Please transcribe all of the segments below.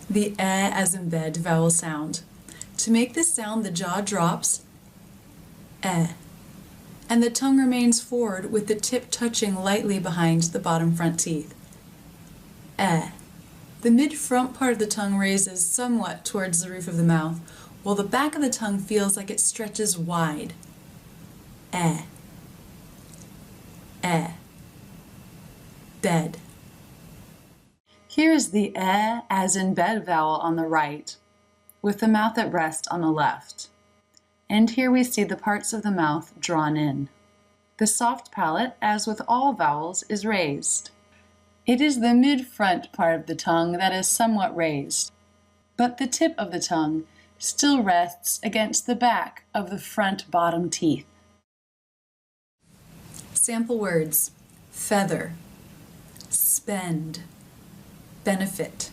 the eh as in bed vowel sound. To make this sound, the jaw drops, eh, and the tongue remains forward with the tip touching lightly behind the bottom front teeth. Eh. The mid-front part of the tongue raises somewhat towards the roof of the mouth, while the back of the tongue feels like it stretches wide. Eh. Eh. Bed. Here is the eh as in bed vowel on the right, with the mouth at rest on the left. And here we see the parts of the mouth drawn in. The soft palate, as with all vowels, is raised. It is the mid-front part of the tongue that is somewhat raised, but the tip of the tongue still rests against the back of the front bottom teeth. Sample words: feather, spend, benefit.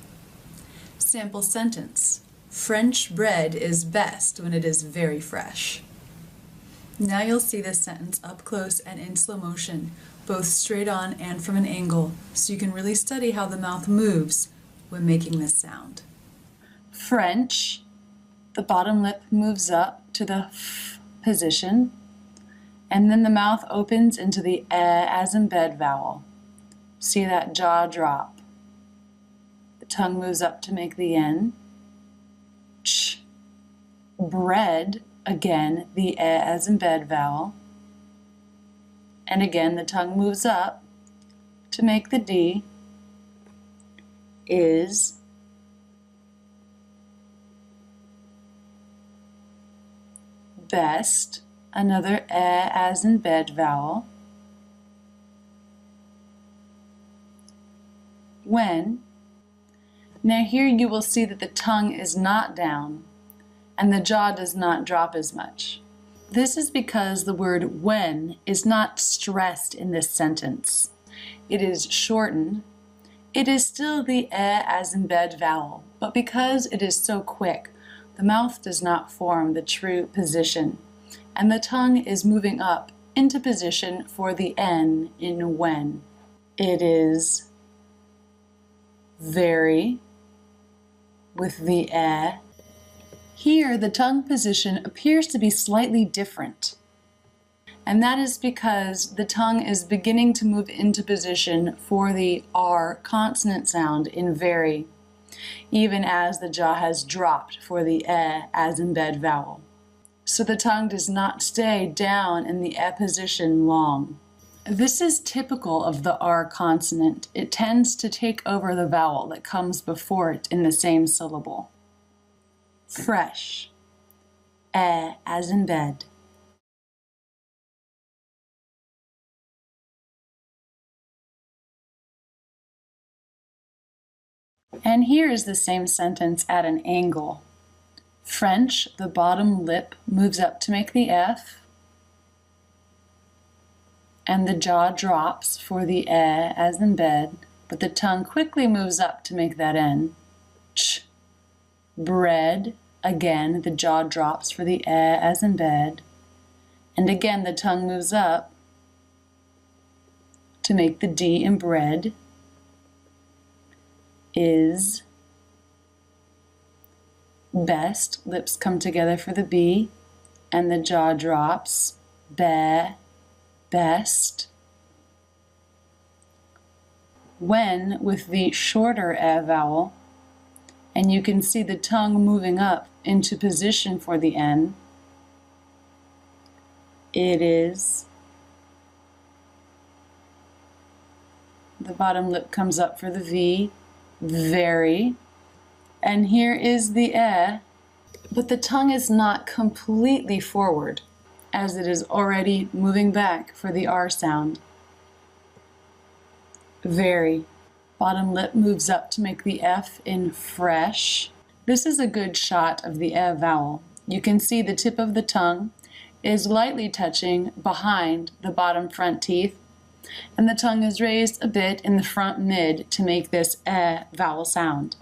Sample sentence: French bread is best when it is very fresh. Now you'll see this sentence up close and in slow motion, both straight on and from an angle, so you can really study how the mouth moves when making this sound. French, the bottom lip moves up to the f position, and then the mouth opens into the eh as in bed vowel. See that jaw drop. The tongue moves up to make the n. Ch. Bread, again, the eh as in bed vowel. And again, the tongue moves up to make the d. Is. Best, another eh as in bed vowel. When. Now here you will see that the tongue is not down and the jaw does not drop as much. This is because the word when is not stressed in this sentence. It is shortened. It is still the eh as in bed vowel, but because it is so quick, the mouth does not form the true position, and the tongue is moving up into position for the n in when. It is very, with the eh. Here, the tongue position appears to be slightly different, and that is because the tongue is beginning to move into position for the R consonant sound in very, even as the jaw has dropped for the eh as in bed vowel. So the tongue does not stay down in the eh position long. This is typical of the R consonant. It tends to take over the vowel that comes before it in the same syllable. Fresh, eh as in bed. And here is the same sentence at an angle. French, the bottom lip moves up to make the F, and the jaw drops for the eh as in bed, but the tongue quickly moves up to make that N. Ch. Bread, again the jaw drops for the eh as in bed, and again the tongue moves up to make the D in bread. Is. Best, lips come together for the B, and the jaw drops. Be, best. When, with the shorter eh vowel, and you can see the tongue moving up into position for the N. It is. The bottom lip comes up for the V. Very. And here is the eh, but the tongue is not completely forward, as it is already moving back for the R sound. Very. Bottom lip moves up to make the F in fresh. This is a good shot of the eh vowel. You can see the tip of the tongue is lightly touching behind the bottom front teeth, and the tongue is raised a bit in the front mid to make this eh vowel sound.